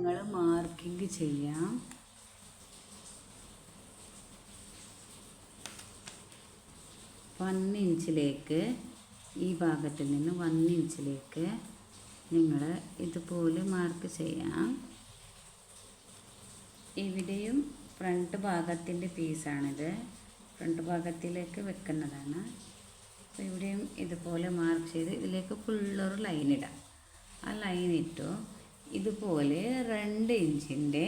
ഞങ്ങൾ മാർക്കിങ് ചെയ്യാം. ഇഞ്ചിലേക്ക് ഈ ഭാഗത്ത് നിന്ന് 1 ഇഞ്ചിലേക്ക് നിങ്ങൾ ഇതുപോലെ മാർക്ക് ചെയ്യാം. ഇവിടെയും ഫ്രണ്ട് ഭാഗത്തിൻ്റെ പീസാണിത്, ഫ്രണ്ട് ഭാഗത്തിലേക്ക് വെക്കുന്നതാണ്. അപ്പോൾ ഇവിടെയും ഇതുപോലെ മാർക്ക് ചെയ്ത് ഇതിലേക്ക് ഫുള്ളൊരു ലൈൻ ഇടാം. ആ ലൈൻ ഇട്ടു ഇതുപോലെ 2 ഇഞ്ചിൻ്റെ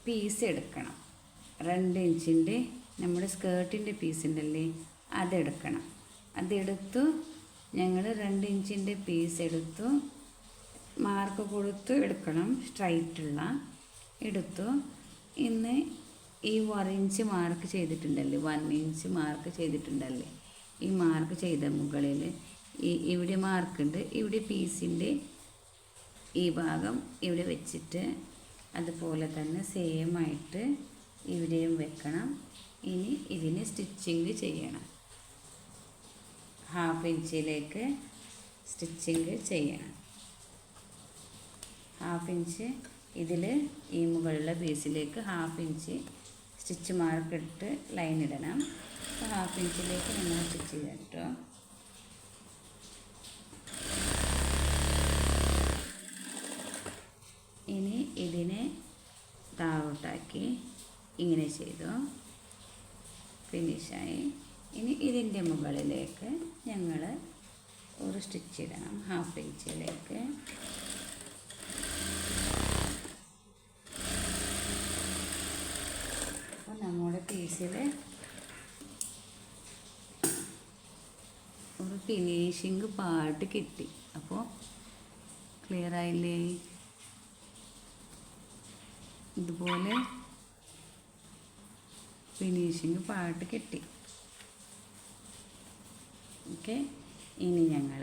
പീസ് എടുക്കണം. 2 ഇഞ്ചിൻ്റെ നമ്മുടെ സ്കേർട്ടിൻ്റെ പീസ് ഉണ്ടല്ലേ, അതെടുക്കണം. അതെടുത്തു ഞങ്ങൾ 2 ഇഞ്ചിൻ്റെ പീസ് എടുത്തു, മാർക്ക് കൊടുത്ത് എടുക്കണം, സ്ട്രൈറ്റുള്ള എടുത്തു. ഇന്ന് ഈ 1 ഇഞ്ച് മാർക്ക് ചെയ്തിട്ടുണ്ടല്ലേ, 1 ഇഞ്ച് മാർക്ക് ചെയ്തിട്ടുണ്ടല്ലേ, ഈ മാർക്ക് ചെയ്ത മുകളിൽ ഇവിടെ മാർക്കുണ്ട്, ഇവിടെ പീസിൻ്റെ ഈ ഭാഗം ഇവിടെ വെച്ചിട്ട് അതുപോലെ തന്നെ സെയിം ആയിട്ട് ഇവിടെയും വെക്കണം. ഇനി ഇതിന് സ്റ്റിച്ചിങ് ചെയ്യണം. 1/2 ഇഞ്ചിലേക്ക് സ്റ്റിച്ചിങ് ചെയ്യണം. 1/2 ഇഞ്ച് ഇതിൽ ഈ മുകളിലെ പീസിലേക്ക് 1/2 ഇഞ്ച് സ്റ്റിച്ച് മാർക്ക് ഇട്ട് ലൈൻ ഇടണം. 1/2 ഇഞ്ചിലേക്ക് നമ്മൾ സ്റ്റിച്ച് ചെയ്യാം കേട്ടോ. ഇനി ഇതിനെ താഴോട്ടാക്കി ഇങ്ങനെ ചെയ്തു, ഫിനിഷായി. ഇനി ഇതിൻ്റെ മുകളിലേക്ക് ഞങ്ങൾ ഒരു സ്റ്റിച്ച് ഇടണം 1/2 ഇഞ്ചിലേക്ക്. അപ്പോൾ നമ്മുടെ പീസിൽ ഒരു ഫിനിഷിങ് പാർട്ട് കിട്ടി. അപ്പോൾ ക്ലിയർ ആയില്ലേ? ഇതുപോലെ ഫിനിഷിങ് പാർട്ട് കിട്ടി. ഓക്കെ, ഇനി ഞങ്ങൾ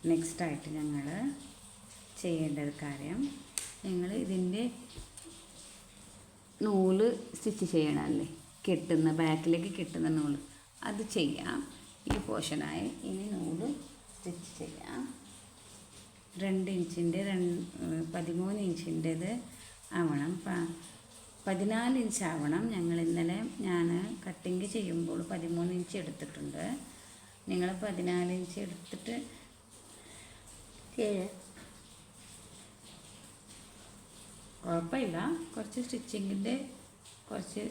നെക്സ്റ്റായിട്ട് ഞങ്ങൾ ചെയ്യേണ്ട ഒരു കാര്യം, ഞങ്ങൾ ഇതിൻ്റെ നൂല് സ്റ്റിച്ച് ചെയ്യണമല്ലേ, കെട്ടുന്ന ബാക്കിലേക്ക് കെട്ടുന്ന നൂല്, അത് ചെയ്യാം. ഈ പോർഷനായി ഇനി നൂല് സ്റ്റിച്ച് ചെയ്യാം. 2 ഇഞ്ചിൻ്റെ 13 ഇഞ്ചിൻ്റേത് ആവണം, 14 ഇഞ്ച് ആവണം. ഞാൻ കട്ടിങ് ചെയ്യുമ്പോൾ 13 ഇഞ്ച് എടുത്തിട്ടുണ്ട്. നിങ്ങൾ 14 ഇഞ്ച് എടുത്തിട്ട് കുഴപ്പമില്ല. കുറച്ച് സ്റ്റിച്ചിങ്ങിൻ്റെ കുറച്ച്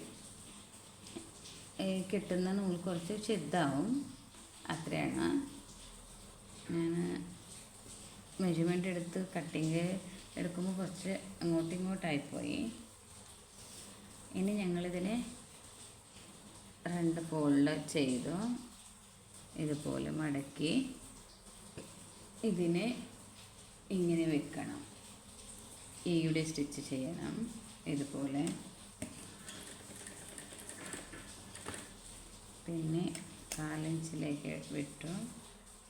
കിട്ടുന്ന നൂല് കുറച്ച് ചെറുതാവും, അത്രയാണ്. ഞാൻ മെഷർമെൻ്റ് എടുത്ത് കട്ടിങ് എടുക്കുമ്പോൾ കുറച്ച് അങ്ങോട്ടും ഇങ്ങോട്ടായിപ്പോയി. ഇനി ഞങ്ങളിതിനെ 2 ഫോൾഡ് ചെയ്തു, ഇതുപോലെ മടക്കി ഇതിനെ ഇങ്ങനെ വെക്കണം. ഇവിടെ സ്റ്റിച്ച് ചെയ്യണം ഇതുപോലെ. പിന്നെ 4 ഇഞ്ചിലേക്ക് വിട്ടു,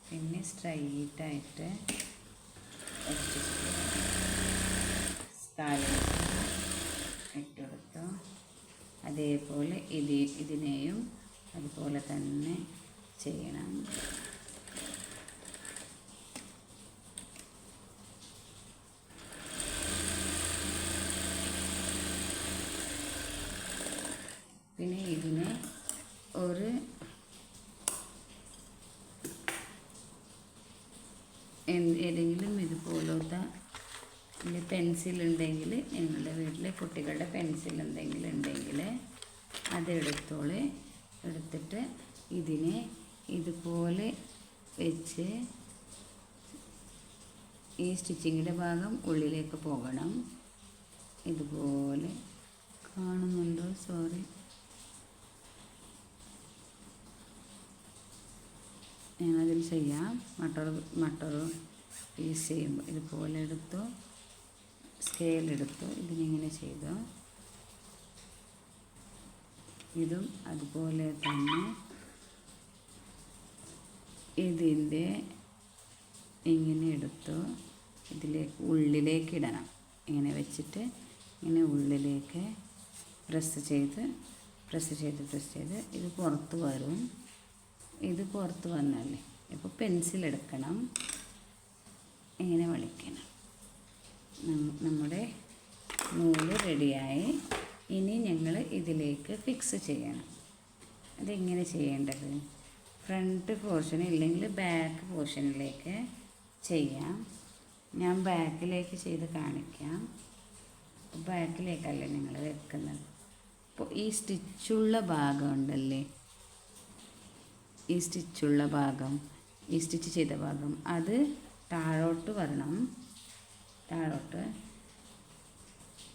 പിന്നെ സ്ട്രൈറ്റായിട്ട് സ്റ്റിച്ച് ചെയ്യണം. 4 ഇഞ്ച് ഇട്ടെടുത്തു. അതേപോലെ ഇതിനെയും അതുപോലെ തന്നെ ചെയ്യണം. പിന്നെ ഇതിനെ ഒരു ഏതെങ്കിലും ഇതുപോലത്തെ പെൻസിൽ ഉണ്ടെങ്കിൽ, നിങ്ങളുടെ വീട്ടിൽ കുട്ടികളുടെ പെൻസിൽ എന്തെങ്കിലും ഉണ്ടെങ്കിൽ അതെടുത്തോളെ. എടുത്തിട്ട് ഇതിനെ ഇതുപോലെ വെച്ച് ഈ സ്റ്റിച്ചിങ്ങിൻ്റെ ഭാഗം ഉള്ളിലേക്ക് പോകണം. ഇതുപോലെ കാണുന്നുണ്ടോ? സോറി, ഞാനതിൽ ചെയ്യാം. മട്ടർ പീസ് ചെയ്യുമ്പോൾ ഇതുപോലെ എടുത്തു, സ്കെയിലെടുത്തു, ഇതിനിങ്ങനെ ചെയ്തു. ഇതും അതുപോലെ തന്നെ ഇതിൻ്റെ ഇങ്ങനെ എടുത്തു, ഇതിലേക്ക് ഉള്ളിലേക്ക് ഇടണം. ഇങ്ങനെ വെച്ചിട്ട് ഇങ്ങനെ ഉള്ളിലേക്ക് പ്രസ് ചെയ്ത് ഇത് പുറത്ത് വരും. ഇത് പുറത്ത് വന്നല്ലേ, ഇപ്പോൾ പെൻസിൽ എടുക്കണം, ഇങ്ങനെ വലിക്കണം. നമ്മുടെ നൂല് റെഡിയായി. ഇനി ഞങ്ങൾ ഇതിലേക്ക് ഫിക്സ് ചെയ്യണം. അതെങ്ങനെ ചെയ്യേണ്ടത്? ഫ്രണ്ട് പോർഷൻ ഇല്ലെങ്കിൽ ബാക്ക് പോർഷനിലേക്ക് ചെയ്യാം. ഞാൻ ബാക്കിലേക്ക് ചെയ്ത് കാണിക്കാം. ബാക്കിലേക്കല്ലേ നിങ്ങൾ വെക്കുന്നത്. അപ്പോൾ ഈ സ്റ്റിച്ചുള്ള ഭാഗം ഉണ്ടല്ലേ, ഈ സ്റ്റിച്ചുള്ള ഭാഗം, ഈ സ്റ്റിച്ച് ചെയ്ത ഭാഗം, അത് താഴോട്ട് വരണം. താഴോട്ട്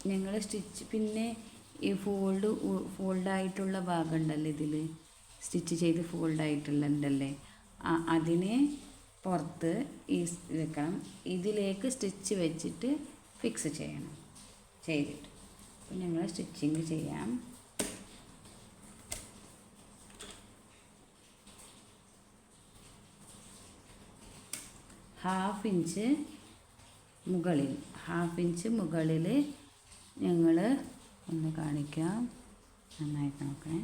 ഞങ്ങൾ സ്റ്റിച്ച്, പിന്നെ ഈ ഫോൾഡായിട്ടുള്ള ഭാഗം ഉണ്ടല്ലോ, ഇതിൽ സ്റ്റിച്ച് ചെയ്ത് ഫോൾഡായിട്ടുള്ളതല്ലേ, അതിനെ പുറത്ത് ഈ വെക്കണം. ഇതിലേക്ക് സ്റ്റിച്ച് വെച്ചിട്ട് ഫിക്സ് ചെയ്യണം. ചെയ്തിട്ട് അപ്പോൾ ഞങ്ങൾ സ്റ്റിച്ചിങ് ചെയ്യാം. ഹാഫ് ഇഞ്ച് മുകളിൽ ഞങ്ങൾ ഒന്ന് കാണിക്കാം, നന്നായിട്ട് നോക്കണേ.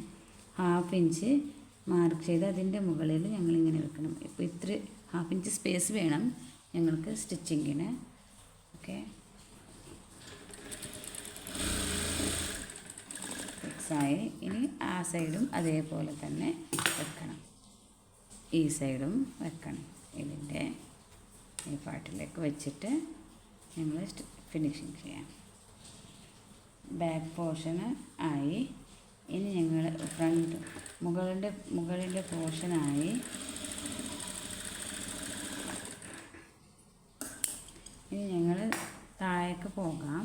ഹാഫ് ഇഞ്ച് മാർക്ക് ചെയ്ത് അതിൻ്റെ മുകളിൽ ഞങ്ങളിങ്ങനെ വെക്കണം. ഇപ്പോൾ ഇത്ര ഹാഫ് ഇഞ്ച് സ്പേസ് വേണം ഞങ്ങൾക്ക് സ്റ്റിച്ചിങ്ങിന്. ഓക്കെ, ഫിക്സായി. ഇനി ആ സൈഡും അതേപോലെ തന്നെ വെക്കണം, ഈ സൈഡും വെക്കണം. ഇതിൻ്റെ ഈ പാർട്ടിലേക്ക് വെച്ചിട്ട് ഞങ്ങൾ ഫിനിഷിങ് ചെയ്യാം. ബാക്ക് പോർഷന് ആയി. ഇനി ഞങ്ങൾ ഫ്രണ്ട് മുകളിൻ്റെ പോർഷനായി. ഇനി ഞങ്ങൾ താഴേക്ക് പോകാം.